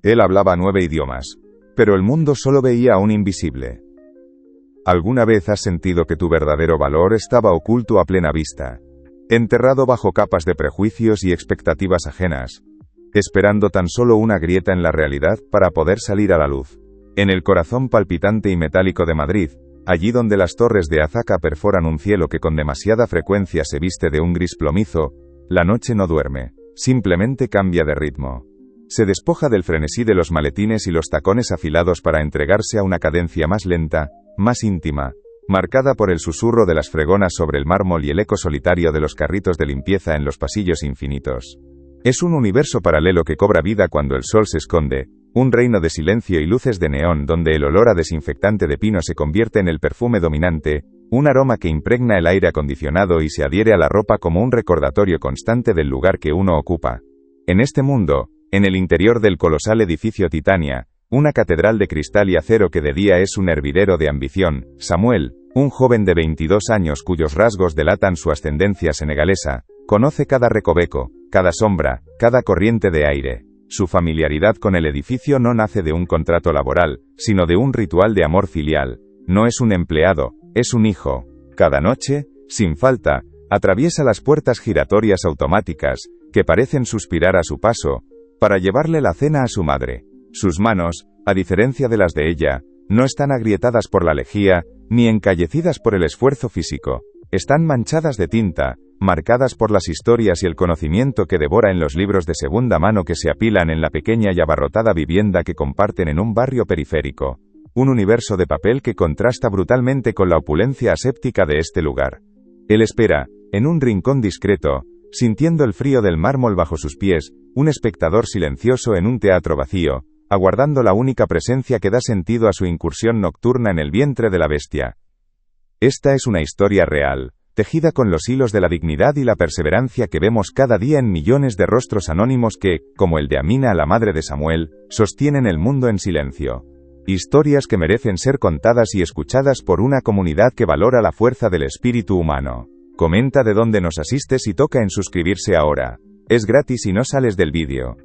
Él hablaba 9 idiomas, pero el mundo solo veía a un invisible. ¿Alguna vez has sentido que tu verdadero valor estaba oculto a plena vista, enterrado bajo capas de prejuicios y expectativas ajenas, esperando tan solo una grieta en la realidad para poder salir a la luz? En el corazón palpitante y metálico de Madrid, allí donde las torres de Azaca perforan un cielo que con demasiada frecuencia se viste de un gris plomizo, la noche no duerme, simplemente cambia de ritmo. Se despoja del frenesí de los maletines y los tacones afilados para entregarse a una cadencia más lenta, más íntima, marcada por el susurro de las fregonas sobre el mármol y el eco solitario de los carritos de limpieza en los pasillos infinitos. Es un universo paralelo que cobra vida cuando el sol se esconde, un reino de silencio y luces de neón donde el olor a desinfectante de pino se convierte en el perfume dominante, un aroma que impregna el aire acondicionado y se adhiere a la ropa como un recordatorio constante del lugar que uno ocupa. En este mundo, en el interior del colosal edificio Titania, una catedral de cristal y acero que de día es un hervidero de ambición, Samuel, un joven de 22 años cuyos rasgos delatan su ascendencia senegalesa, conoce cada recoveco, cada sombra, cada corriente de aire. Su familiaridad con el edificio no nace de un contrato laboral, sino de un ritual de amor filial. No es un empleado, es un hijo. Cada noche, sin falta, atraviesa las puertas giratorias automáticas, que parecen suspirar a su paso, para llevarle la cena a su madre. Sus manos, a diferencia de las de ella, no están agrietadas por la lejía, ni encallecidas por el esfuerzo físico. Están manchadas de tinta, marcadas por las historias y el conocimiento que devora en los libros de segunda mano que se apilan en la pequeña y abarrotada vivienda que comparten en un barrio periférico. Un universo de papel que contrasta brutalmente con la opulencia aséptica de este lugar. Él espera, en un rincón discreto, sintiendo el frío del mármol bajo sus pies, un espectador silencioso en un teatro vacío, aguardando la única presencia que da sentido a su incursión nocturna en el vientre de la bestia. Esta es una historia real, tejida con los hilos de la dignidad y la perseverancia que vemos cada día en millones de rostros anónimos que, como el de Amina, la madre de Samuel, sostienen el mundo en silencio. Historias que merecen ser contadas y escuchadas por una comunidad que valora la fuerza del espíritu humano. Comenta de dónde nos asistes y toca en suscribirse ahora. Es gratis y no sales del vídeo.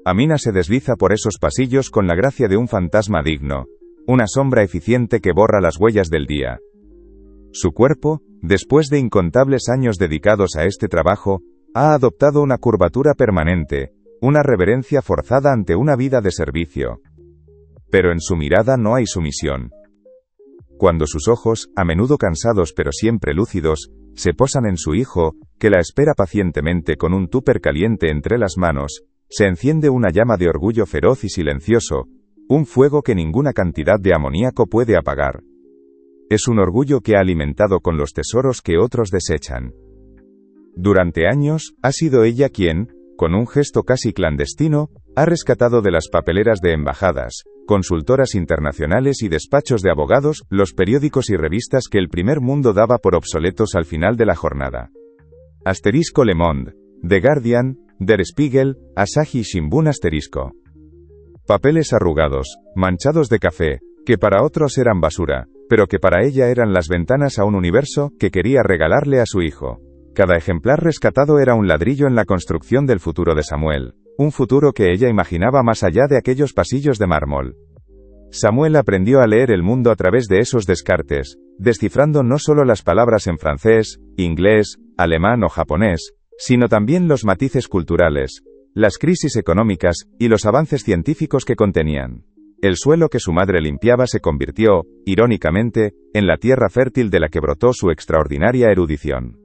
Amina se desliza por esos pasillos con la gracia de un fantasma digno, una sombra eficiente que borra las huellas del día. Su cuerpo, después de incontables años dedicados a este trabajo, ha adoptado una curvatura permanente, una reverencia forzada ante una vida de servicio. Pero en su mirada no hay sumisión. Cuando sus ojos, a menudo cansados pero siempre lúcidos, se posan en su hijo, que la espera pacientemente con un tupper caliente entre las manos, se enciende una llama de orgullo feroz y silencioso, un fuego que ninguna cantidad de amoníaco puede apagar. Es un orgullo que ha alimentado con los tesoros que otros desechan. Durante años, ha sido ella quien, con un gesto casi clandestino, ha rescatado de las papeleras de embajadas, consultoras internacionales y despachos de abogados, los periódicos y revistas que el primer mundo daba por obsoletos al final de la jornada. Asterisco Le Monde, The Guardian, Der Spiegel, Asahi Shimbun asterisco. Papeles arrugados, manchados de café, que para otros eran basura, pero que para ella eran las ventanas a un universo que quería regalarle a su hijo. Cada ejemplar rescatado era un ladrillo en la construcción del futuro de Samuel, un futuro que ella imaginaba más allá de aquellos pasillos de mármol. Samuel aprendió a leer el mundo a través de esos descartes, descifrando no solo las palabras en francés, inglés, alemán o japonés, sino también los matices culturales, las crisis económicas y los avances científicos que contenían. El suelo que su madre limpiaba se convirtió, irónicamente, en la tierra fértil de la que brotó su extraordinaria erudición.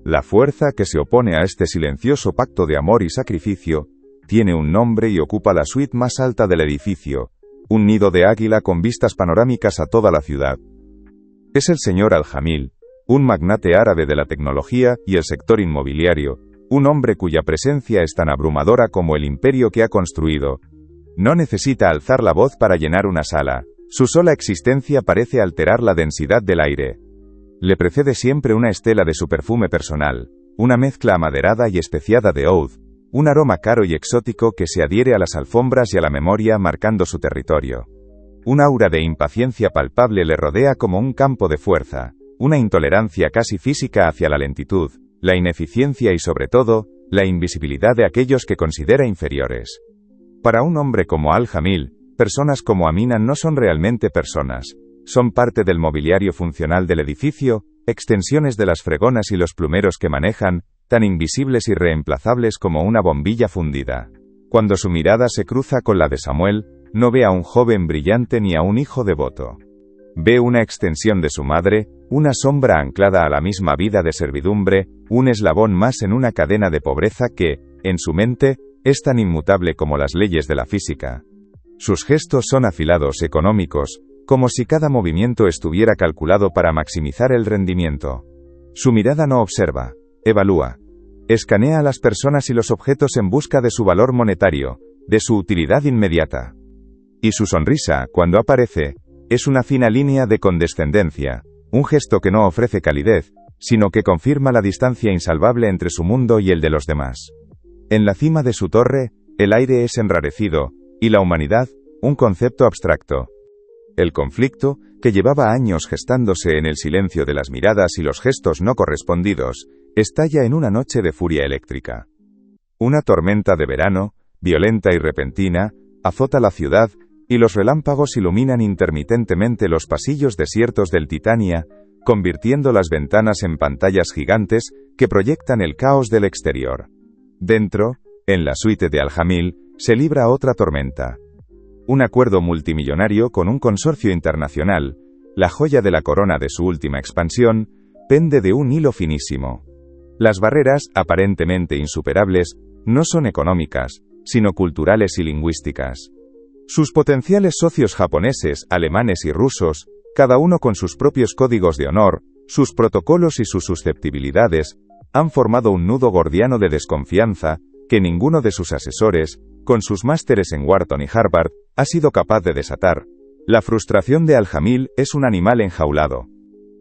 La fuerza que se opone a este silencioso pacto de amor y sacrificio, tiene un nombre y ocupa la suite más alta del edificio, un nido de águila con vistas panorámicas a toda la ciudad. Es el señor Al-Jamil, un magnate árabe de la tecnología y el sector inmobiliario, un hombre cuya presencia es tan abrumadora como el imperio que ha construido. No necesita alzar la voz para llenar una sala, su sola existencia parece alterar la densidad del aire. Le precede siempre una estela de su perfume personal, una mezcla amaderada y especiada de oud, un aroma caro y exótico que se adhiere a las alfombras y a la memoria marcando su territorio. Un aura de impaciencia palpable le rodea como un campo de fuerza, una intolerancia casi física hacia la lentitud, la ineficiencia y sobre todo, la invisibilidad de aquellos que considera inferiores. Para un hombre como Al-Jamil, personas como Amina no son realmente personas. Son parte del mobiliario funcional del edificio, extensiones de las fregonas y los plumeros que manejan, tan invisibles y reemplazables como una bombilla fundida. Cuando su mirada se cruza con la de Samuel, no ve a un joven brillante ni a un hijo devoto. Ve una extensión de su madre, una sombra anclada a la misma vida de servidumbre, un eslabón más en una cadena de pobreza que, en su mente, es tan inmutable como las leyes de la física. Sus gestos son afilados, económicos, como si cada movimiento estuviera calculado para maximizar el rendimiento. Su mirada no observa, evalúa. Escanea a las personas y los objetos en busca de su valor monetario, de su utilidad inmediata. Y su sonrisa, cuando aparece, es una fina línea de condescendencia, un gesto que no ofrece calidez, sino que confirma la distancia insalvable entre su mundo y el de los demás. En la cima de su torre, el aire es enrarecido, y la humanidad, un concepto abstracto. El conflicto, que llevaba años gestándose en el silencio de las miradas y los gestos no correspondidos, estalla en una noche de furia eléctrica. Una tormenta de verano, violenta y repentina, azota la ciudad, y los relámpagos iluminan intermitentemente los pasillos desiertos del Titania, convirtiendo las ventanas en pantallas gigantes que proyectan el caos del exterior. Dentro, en la suite de Al-Jamil, se libra otra tormenta. Un acuerdo multimillonario con un consorcio internacional, la joya de la corona de su última expansión, pende de un hilo finísimo. Las barreras, aparentemente insuperables, no son económicas, sino culturales y lingüísticas. Sus potenciales socios japoneses, alemanes y rusos, cada uno con sus propios códigos de honor, sus protocolos y sus susceptibilidades, han formado un nudo gordiano de desconfianza, que ninguno de sus asesores, con sus másteres en Wharton y Harvard, ha sido capaz de desatar. La frustración de Al-Jamil es un animal enjaulado.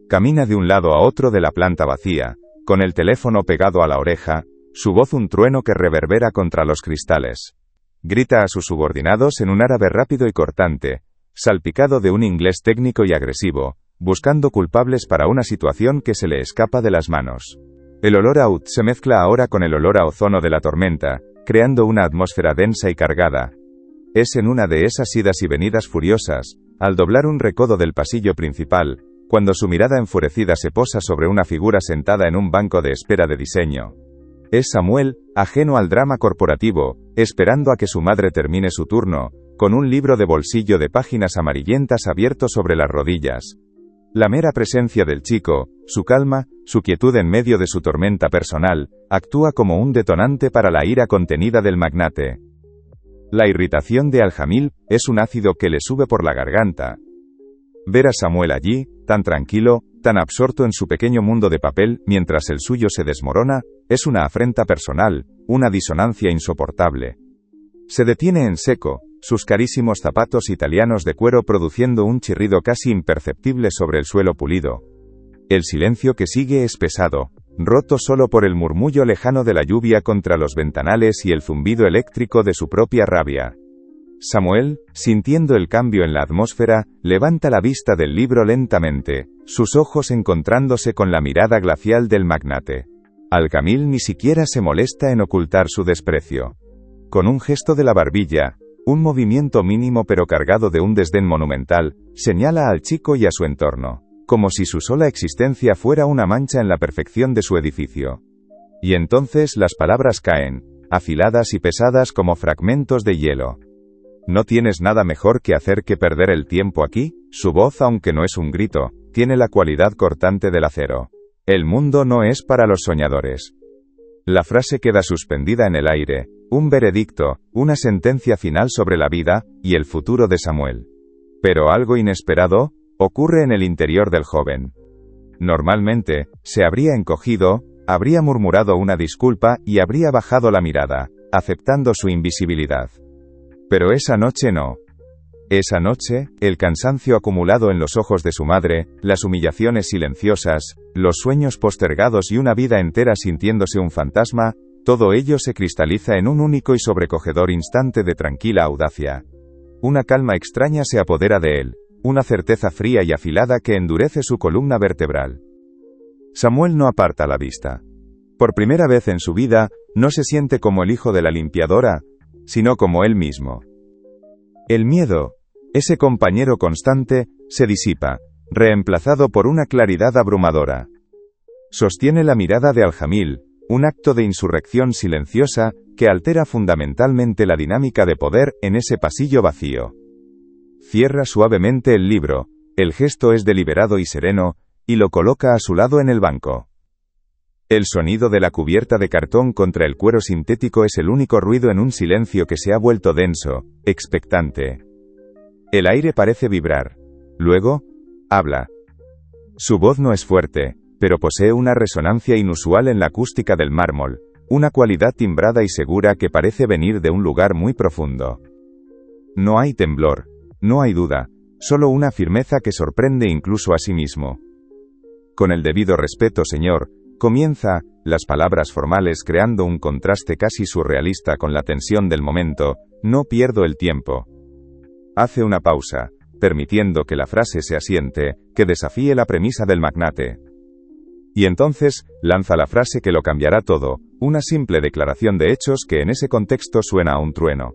Camina de un lado a otro de la planta vacía, con el teléfono pegado a la oreja, su voz un trueno que reverbera contra los cristales. Grita a sus subordinados en un árabe rápido y cortante, salpicado de un inglés técnico y agresivo, buscando culpables para una situación que se le escapa de las manos. El olor a oud se mezcla ahora con el olor a ozono de la tormenta, creando una atmósfera densa y cargada. Es en una de esas idas y venidas furiosas, al doblar un recodo del pasillo principal, cuando su mirada enfurecida se posa sobre una figura sentada en un banco de espera de diseño. Es Samuel, ajeno al drama corporativo, esperando a que su madre termine su turno, con un libro de bolsillo de páginas amarillentas abierto sobre las rodillas. La mera presencia del chico, su calma, su quietud en medio de su tormenta personal, actúa como un detonante para la ira contenida del magnate. La irritación de Al-Jamil es un ácido que le sube por la garganta. Ver a Samuel allí, tan tranquilo, tan absorto en su pequeño mundo de papel, mientras el suyo se desmorona, es una afrenta personal, una disonancia insoportable. Se detiene en seco, sus carísimos zapatos italianos de cuero produciendo un chirrido casi imperceptible sobre el suelo pulido. El silencio que sigue es pesado, roto solo por el murmullo lejano de la lluvia contra los ventanales y el zumbido eléctrico de su propia rabia. Samuel, sintiendo el cambio en la atmósfera, levanta la vista del libro lentamente, sus ojos encontrándose con la mirada glacial del magnate. Al-Jamil ni siquiera se molesta en ocultar su desprecio. Con un gesto de la barbilla, un movimiento mínimo pero cargado de un desdén monumental, señala al chico y a su entorno, como si su sola existencia fuera una mancha en la perfección de su edificio. Y entonces las palabras caen, afiladas y pesadas como fragmentos de hielo. ¿No tienes nada mejor que hacer que perder el tiempo aquí? Su voz, aunque no es un grito, tiene la cualidad cortante del acero. El mundo no es para los soñadores. La frase queda suspendida en el aire, un veredicto, una sentencia final sobre la vida y el futuro de Samuel. Pero algo inesperado ocurre en el interior del joven. Normalmente, se habría encogido, habría murmurado una disculpa y habría bajado la mirada, aceptando su invisibilidad. Pero esa noche no. Esa noche, el cansancio acumulado en los ojos de su madre, las humillaciones silenciosas, los sueños postergados y una vida entera sintiéndose un fantasma, todo ello se cristaliza en un único y sobrecogedor instante de tranquila audacia. Una calma extraña se apodera de él, una certeza fría y afilada que endurece su columna vertebral. Samuel no aparta la vista. Por primera vez en su vida, no se siente como el hijo de la limpiadora, sino como él mismo. El miedo, ese compañero constante, se disipa, reemplazado por una claridad abrumadora. Sostiene la mirada de Al-Jamil, un acto de insurrección silenciosa, que altera fundamentalmente la dinámica de poder en ese pasillo vacío. Cierra suavemente el libro, el gesto es deliberado y sereno, y lo coloca a su lado en el banco. El sonido de la cubierta de cartón contra el cuero sintético es el único ruido en un silencio que se ha vuelto denso, expectante. El aire parece vibrar. Luego, habla. Su voz no es fuerte, pero posee una resonancia inusual en la acústica del mármol, una cualidad timbrada y segura que parece venir de un lugar muy profundo. No hay temblor, no hay duda, solo una firmeza que sorprende incluso a sí mismo. Con el debido respeto, señor, comienza, las palabras formales creando un contraste casi surrealista con la tensión del momento, no pierdo el tiempo. Hace una pausa, permitiendo que la frase se asiente, que desafíe la premisa del magnate. Y entonces, lanza la frase que lo cambiará todo, una simple declaración de hechos que en ese contexto suena a un trueno.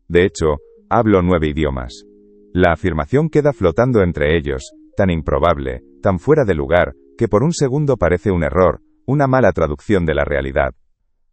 De hecho, hablo 9 idiomas. La afirmación queda flotando entre ellos, tan improbable, tan fuera de lugar, que por un segundo parece un error, una mala traducción de la realidad.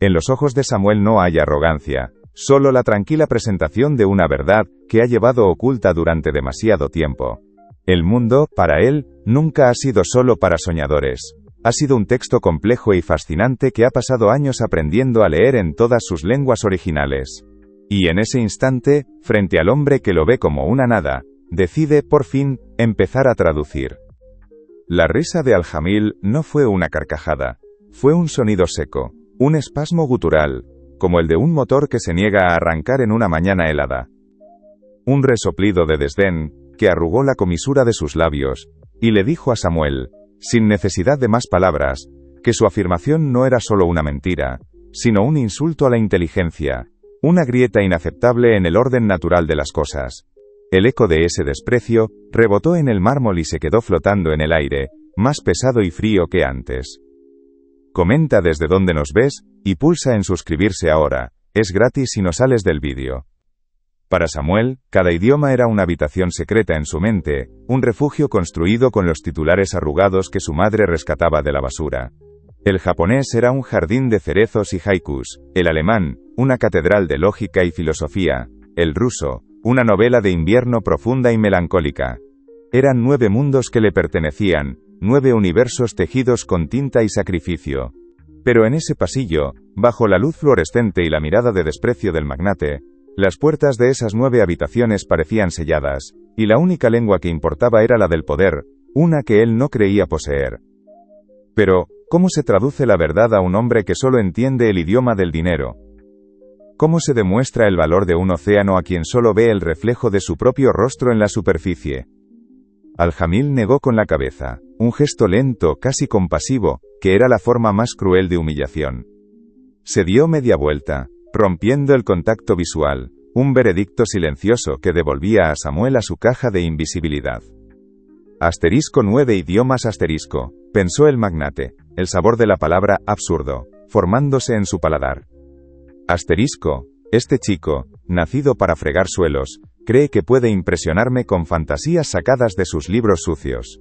En los ojos de Samuel no hay arrogancia, solo la tranquila presentación de una verdad que ha llevado oculta durante demasiado tiempo. El mundo, para él, nunca ha sido solo para soñadores. Ha sido un texto complejo y fascinante que ha pasado años aprendiendo a leer en todas sus lenguas originales. Y en ese instante, frente al hombre que lo ve como una nada, decide, por fin, empezar a traducir. La risa de Al-Jamil no fue una carcajada, fue un sonido seco, un espasmo gutural, como el de un motor que se niega a arrancar en una mañana helada. Un resoplido de desdén, que arrugó la comisura de sus labios, y le dijo a Samuel, sin necesidad de más palabras, que su afirmación no era solo una mentira, sino un insulto a la inteligencia, una grieta inaceptable en el orden natural de las cosas. El eco de ese desprecio rebotó en el mármol y se quedó flotando en el aire, más pesado y frío que antes. Comenta desde dónde nos ves, y pulsa en suscribirse ahora, es gratis si no sales del vídeo. Para Samuel, cada idioma era una habitación secreta en su mente, un refugio construido con los titulares arrugados que su madre rescataba de la basura. El japonés era un jardín de cerezos y haikus, el alemán, una catedral de lógica y filosofía, el ruso, una novela de invierno profunda y melancólica. Eran 9 mundos que le pertenecían, 9 universos tejidos con tinta y sacrificio. Pero en ese pasillo, bajo la luz fluorescente y la mirada de desprecio del magnate, las puertas de esas 9 habitaciones parecían selladas, y la única lengua que importaba era la del poder, una que él no creía poseer. Pero, ¿cómo se traduce la verdad a un hombre que solo entiende el idioma del dinero? ¿Cómo se demuestra el valor de un océano a quien solo ve el reflejo de su propio rostro en la superficie? Al-Jamil negó con la cabeza, un gesto lento, casi compasivo, que era la forma más cruel de humillación. Se dio media vuelta, rompiendo el contacto visual, un veredicto silencioso que devolvía a Samuel a su caja de invisibilidad. Asterisco 9 idiomas asterisco, pensó el magnate, el sabor de la palabra absurdo, formándose en su paladar. Asterisco, este chico, nacido para fregar suelos, cree que puede impresionarme con fantasías sacadas de sus libros sucios.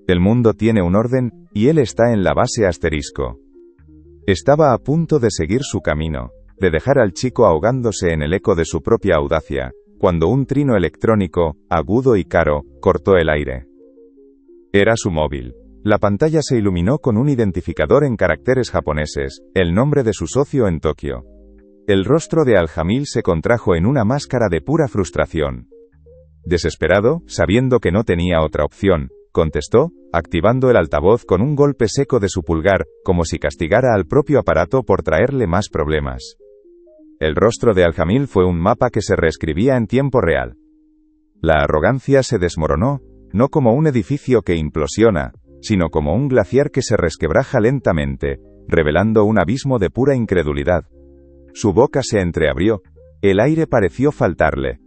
El mundo tiene un orden, y él está en la base asterisco. Estaba a punto de seguir su camino, de dejar al chico ahogándose en el eco de su propia audacia, cuando un trino electrónico, agudo y caro, cortó el aire. Era su móvil. La pantalla se iluminó con un identificador en caracteres japoneses, el nombre de su socio en Tokio. El rostro de Al-Jamil se contrajo en una máscara de pura frustración. Desesperado, sabiendo que no tenía otra opción, contestó, activando el altavoz con un golpe seco de su pulgar, como si castigara al propio aparato por traerle más problemas. El rostro de Al-Jamil fue un mapa que se reescribía en tiempo real. La arrogancia se desmoronó, no como un edificio que implosiona, sino como un glaciar que se resquebraja lentamente, revelando un abismo de pura incredulidad. Su boca se entreabrió, el aire pareció faltarle.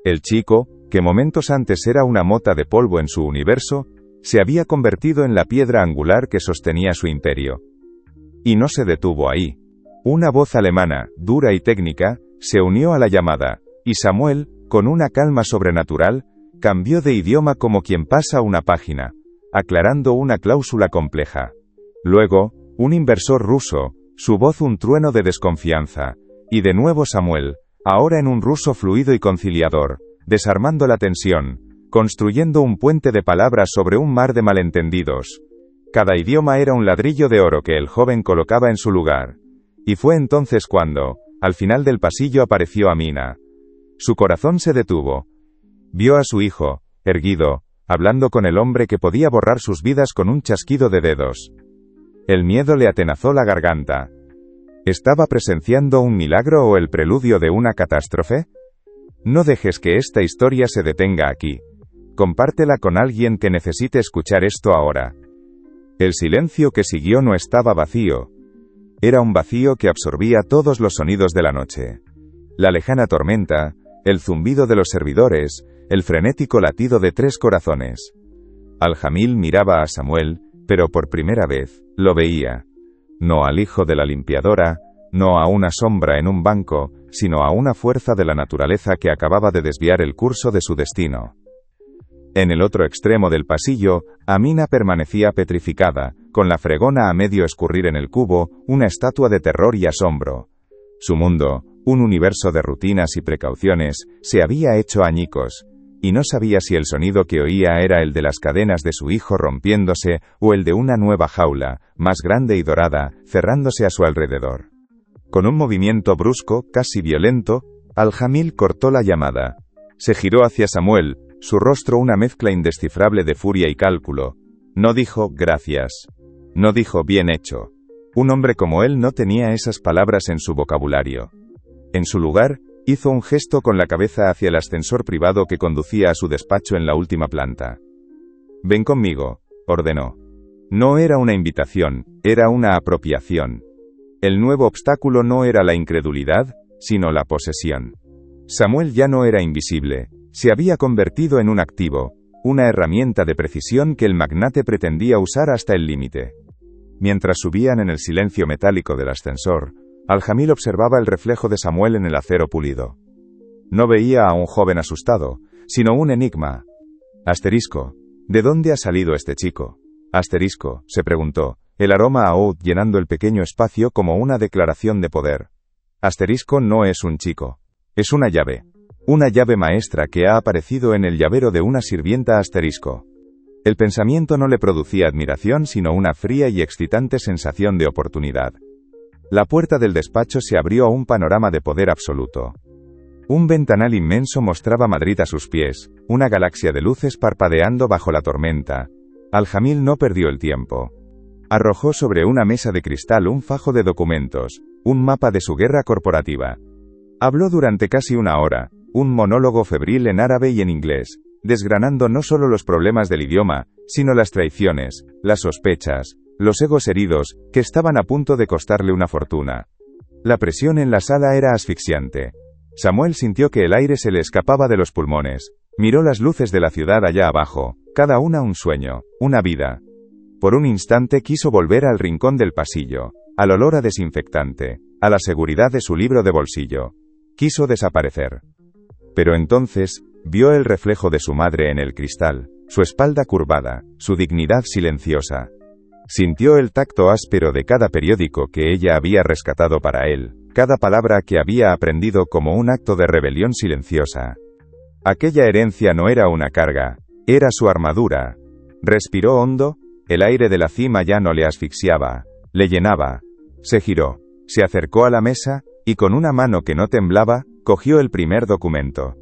El chico, que momentos antes era una mota de polvo en su universo, se había convertido en la piedra angular que sostenía su imperio. Y no se detuvo ahí. Una voz alemana, dura y técnica, se unió a la llamada, y Samuel, con una calma sobrenatural, cambió de idioma como quien pasa una página, aclarando una cláusula compleja. Luego, un inversor ruso, su voz un trueno de desconfianza, y de nuevo Samuel, ahora en un ruso fluido y conciliador, desarmando la tensión, construyendo un puente de palabras sobre un mar de malentendidos. Cada idioma era un ladrillo de oro que el joven colocaba en su lugar. Y fue entonces cuando, al final del pasillo apareció Amina. Su corazón se detuvo. Vio a su hijo, erguido, hablando con el hombre que podía borrar sus vidas con un chasquido de dedos. El miedo le atenazó la garganta. ¿Estaba presenciando un milagro o el preludio de una catástrofe? No dejes que esta historia se detenga aquí. Compártela con alguien que necesite escuchar esto ahora. El silencio que siguió no estaba vacío. Era un vacío que absorbía todos los sonidos de la noche. La lejana tormenta, el zumbido de los servidores, el frenético latido de 3 corazones. Al-Jamil miraba a Samuel, pero por primera vez, lo veía. No al hijo de la limpiadora, no a una sombra en un banco, sino a una fuerza de la naturaleza que acababa de desviar el curso de su destino. En el otro extremo del pasillo, Amina permanecía petrificada, con la fregona a medio escurrir en el cubo, una estatua de terror y asombro. Su mundo, un universo de rutinas y precauciones, se había hecho añicos, y no sabía si el sonido que oía era el de las cadenas de su hijo rompiéndose o el de una nueva jaula, más grande y dorada, cerrándose a su alrededor. Con un movimiento brusco, casi violento, Al-Jamil cortó la llamada. Se giró hacia Samuel, su rostro una mezcla indescifrable de furia y cálculo. No dijo gracias. No dijo bien hecho. Un hombre como él no tenía esas palabras en su vocabulario. En su lugar, hizo un gesto con la cabeza hacia el ascensor privado que conducía a su despacho en la última planta. «Ven conmigo», ordenó. No era una invitación, era una apropiación. El nuevo obstáculo no era la incredulidad, sino la posesión. Samuel ya no era invisible, se había convertido en un activo, una herramienta de precisión que el magnate pretendía usar hasta el límite. Mientras subían en el silencio metálico del ascensor, Al-Jamil observaba el reflejo de Samuel en el acero pulido. No veía a un joven asustado, sino un enigma. Asterisco. ¿De dónde ha salido este chico? Asterisco, se preguntó, el aroma a oud llenando el pequeño espacio como una declaración de poder. Asterisco no es un chico. Es una llave. Una llave maestra que ha aparecido en el llavero de una sirvienta asterisco. El pensamiento no le producía admiración sino una fría y excitante sensación de oportunidad. La puerta del despacho se abrió a un panorama de poder absoluto. Un ventanal inmenso mostraba Madrid a sus pies, una galaxia de luces parpadeando bajo la tormenta. Al-Jamil no perdió el tiempo. Arrojó sobre una mesa de cristal un fajo de documentos, un mapa de su guerra corporativa. Habló durante casi una hora, un monólogo febril en árabe y en inglés, desgranando no solo los problemas del idioma, sino las traiciones, las sospechas, los egos heridos, que estaban a punto de costarle una fortuna. La presión en la sala era asfixiante. Samuel sintió que el aire se le escapaba de los pulmones. Miró las luces de la ciudad allá abajo, cada una un sueño, una vida. Por un instante quiso volver al rincón del pasillo, al olor a desinfectante, a la seguridad de su libro de bolsillo. Quiso desaparecer. Pero entonces, vio el reflejo de su madre en el cristal, su espalda curvada, su dignidad silenciosa. Sintió el tacto áspero de cada periódico que ella había rescatado para él, cada palabra que había aprendido como un acto de rebelión silenciosa. Aquella herencia no era una carga, era su armadura. Respiró hondo, el aire de la cima ya no le asfixiaba, le llenaba. Se giró, se acercó a la mesa, y con una mano que no temblaba, cogió el primer documento.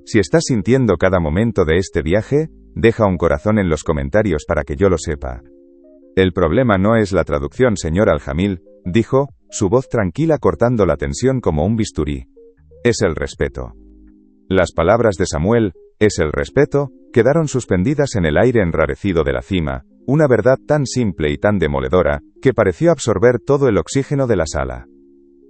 Si estás sintiendo cada momento de este viaje, deja un corazón en los comentarios para que yo lo sepa. El problema no es la traducción, señor Al-Jamil, dijo, su voz tranquila cortando la tensión como un bisturí. Es el respeto. Las palabras de Samuel, es el respeto, quedaron suspendidas en el aire enrarecido de la cima, una verdad tan simple y tan demoledora, que pareció absorber todo el oxígeno de la sala.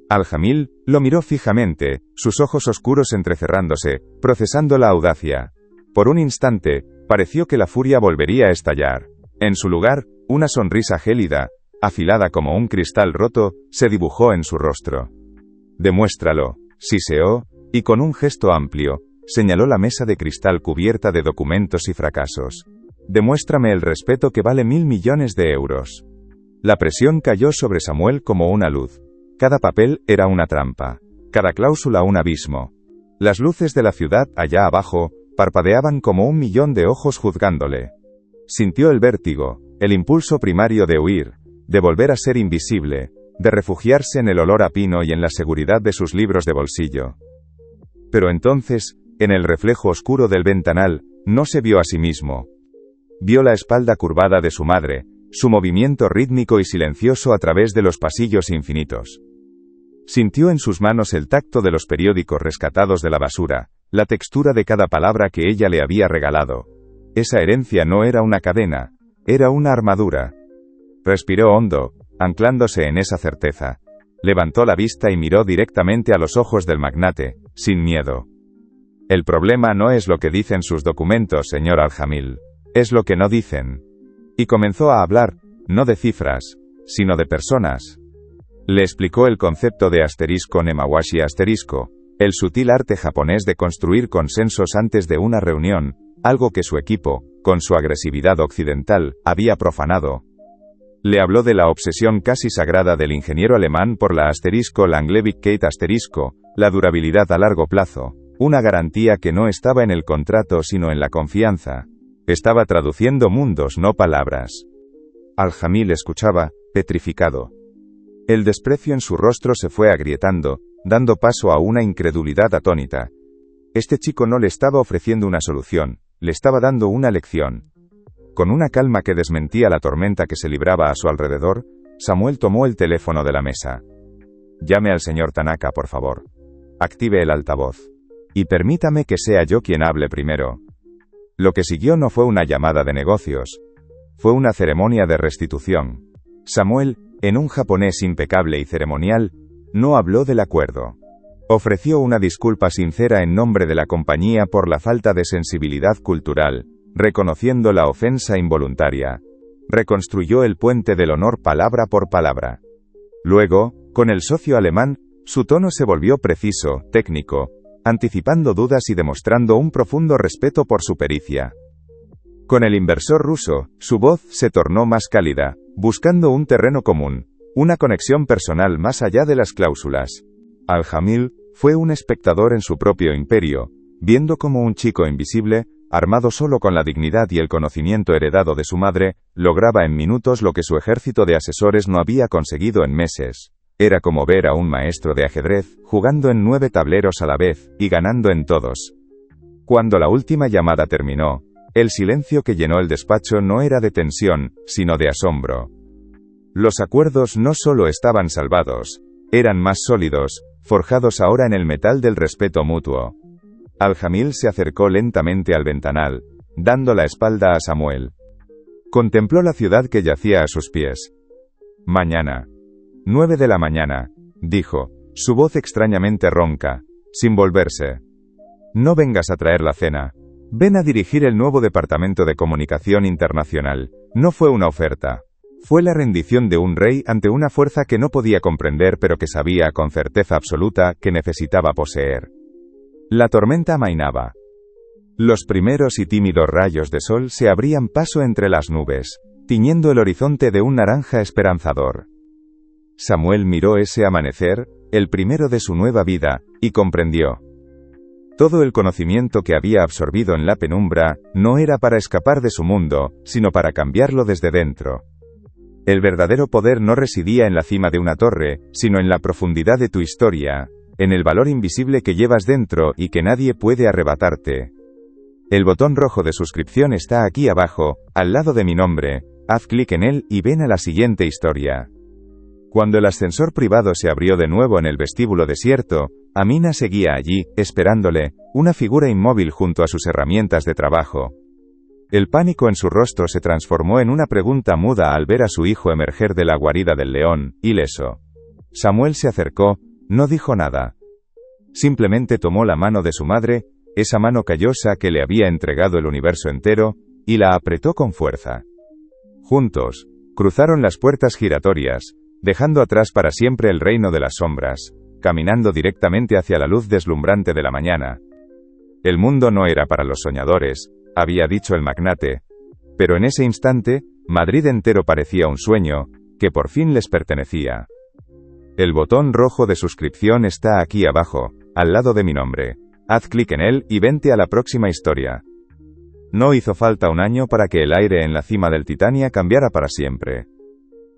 Al-Jamil lo miró fijamente, sus ojos oscuros entrecerrándose, procesando la audacia. Por un instante, pareció que la furia volvería a estallar. En su lugar, una sonrisa gélida, afilada como un cristal roto, se dibujó en su rostro. Demuéstralo, siseó, y con un gesto amplio, señaló la mesa de cristal cubierta de documentos y fracasos. Demuéstrame el respeto que vale 1.000 millones de euros. La presión cayó sobre Samuel como una luz. Cada papel era una trampa. Cada cláusula un abismo. Las luces de la ciudad allá abajo parpadeaban como 1.000.000 de ojos juzgándole. Sintió el vértigo, el impulso primario de huir, de volver a ser invisible, de refugiarse en el olor a pino y en la seguridad de sus libros de bolsillo. Pero entonces, en el reflejo oscuro del ventanal, no se vio a sí mismo. Vio la espalda curvada de su madre, su movimiento rítmico y silencioso a través de los pasillos infinitos. Sintió en sus manos el tacto de los periódicos rescatados de la basura, la textura de cada palabra que ella le había regalado. Esa herencia no era una cadena, era una armadura. Respiró hondo, anclándose en esa certeza. Levantó la vista y miró directamente a los ojos del magnate, sin miedo. El problema no es lo que dicen sus documentos, señor Al-Jamil. Es lo que no dicen. Y comenzó a hablar, no de cifras, sino de personas. Le explicó el concepto de asterisco nemawashi asterisco, el sutil arte japonés de construir consensos antes de una reunión, algo que su equipo, con su agresividad occidental, había profanado. Le habló de la obsesión casi sagrada del ingeniero alemán por la asterisco Langlevig-Kate asterisco, la durabilidad a largo plazo, una garantía que no estaba en el contrato sino en la confianza. Estaba traduciendo mundos, no palabras. Al-Jamil escuchaba, petrificado. El desprecio en su rostro se fue agrietando, dando paso a una incredulidad atónita. Este chico no le estaba ofreciendo una solución, le estaba dando una lección. Con una calma que desmentía la tormenta que se libraba a su alrededor, Samuel tomó el teléfono de la mesa. Llame al señor Tanaka, por favor. Active el altavoz. Y permítame que sea yo quien hable primero. Lo que siguió no fue una llamada de negocios. Fue una ceremonia de restitución. Samuel, en un japonés impecable y ceremonial, no habló del acuerdo. Ofreció una disculpa sincera en nombre de la compañía por la falta de sensibilidad cultural, reconociendo la ofensa involuntaria. Reconstruyó el puente del honor palabra por palabra. Luego, con el socio alemán, su tono se volvió preciso, técnico, anticipando dudas y demostrando un profundo respeto por su pericia. Con el inversor ruso, su voz se tornó más cálida, buscando un terreno común, una conexión personal más allá de las cláusulas. Al-Jamil fue un espectador en su propio imperio, viendo cómo un chico invisible, armado solo con la dignidad y el conocimiento heredado de su madre, lograba en minutos lo que su ejército de asesores no había conseguido en meses. Era como ver a un maestro de ajedrez, jugando en 9 tableros a la vez, y ganando en todos. Cuando la última llamada terminó, el silencio que llenó el despacho no era de tensión, sino de asombro. Los acuerdos no solo estaban salvados, eran más sólidos, forjados ahora en el metal del respeto mutuo. Al-Jamil se acercó lentamente al ventanal, dando la espalda a Samuel. Contempló la ciudad que yacía a sus pies. Mañana. 9 de la mañana, dijo, su voz extrañamente ronca, sin volverse. No vengas a traer la cena. Ven a dirigir el nuevo Departamento de Comunicación Internacional. No fue una oferta. Fue la rendición de un rey ante una fuerza que no podía comprender pero que sabía con certeza absoluta que necesitaba poseer. La tormenta amainaba. Los primeros y tímidos rayos de sol se abrían paso entre las nubes, tiñendo el horizonte de un naranja esperanzador. Samuel miró ese amanecer, el primero de su nueva vida, y comprendió. Todo el conocimiento que había absorbido en la penumbra, no era para escapar de su mundo, sino para cambiarlo desde dentro. El verdadero poder no residía en la cima de una torre, sino en la profundidad de tu historia, en el valor invisible que llevas dentro y que nadie puede arrebatarte. El botón rojo de suscripción está aquí abajo, al lado de mi nombre, haz clic en él y ven a la siguiente historia. Cuando el ascensor privado se abrió de nuevo en el vestíbulo desierto, Amina seguía allí, esperándole, una figura inmóvil junto a sus herramientas de trabajo. El pánico en su rostro se transformó en una pregunta muda al ver a su hijo emerger de la guarida del león, ileso. Samuel se acercó, no dijo nada. Simplemente tomó la mano de su madre, esa mano callosa que le había entregado el universo entero, y la apretó con fuerza. Juntos, cruzaron las puertas giratorias, dejando atrás para siempre el reino de las sombras, caminando directamente hacia la luz deslumbrante de la mañana. El mundo no era para los soñadores, había dicho el magnate. Pero en ese instante, Madrid entero parecía un sueño, que por fin les pertenecía. El botón rojo de suscripción está aquí abajo, al lado de mi nombre. Haz clic en él y vente a la próxima historia. No hizo falta un año para que el aire en la cima del Titania cambiara para siempre.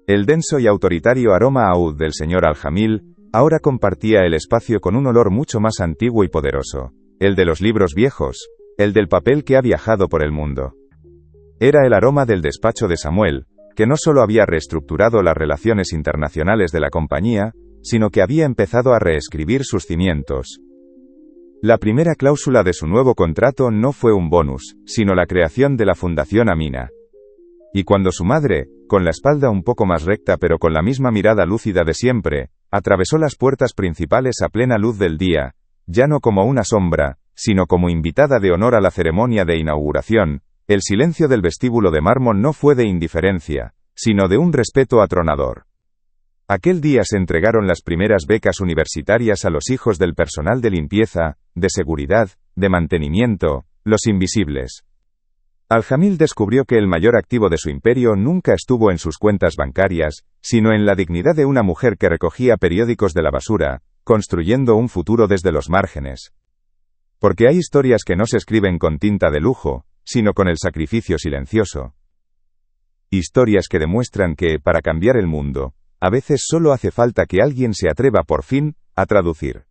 El denso y autoritario aroma a oud del señor Al-Jamil ahora compartía el espacio con un olor mucho más antiguo y poderoso, el de los libros viejos, el del papel que ha viajado por el mundo. Era el aroma del despacho de Samuel, que no solo había reestructurado las relaciones internacionales de la compañía, sino que había empezado a reescribir sus cimientos. La primera cláusula de su nuevo contrato no fue un bonus, sino la creación de la Fundación Amina. Y cuando su madre, con la espalda un poco más recta pero con la misma mirada lúcida de siempre, atravesó las puertas principales a plena luz del día, ya no como una sombra, sino como invitada de honor a la ceremonia de inauguración, el silencio del vestíbulo de mármol no fue de indiferencia, sino de un respeto atronador. Aquel día se entregaron las primeras becas universitarias a los hijos del personal de limpieza, de seguridad, de mantenimiento, los invisibles. Al-Jamil descubrió que el mayor activo de su imperio nunca estuvo en sus cuentas bancarias, sino en la dignidad de una mujer que recogía periódicos de la basura, construyendo un futuro desde los márgenes. Porque hay historias que no se escriben con tinta de lujo, sino con el sacrificio silencioso. Historias que demuestran que, para cambiar el mundo, a veces solo hace falta que alguien se atreva por fin a traducir.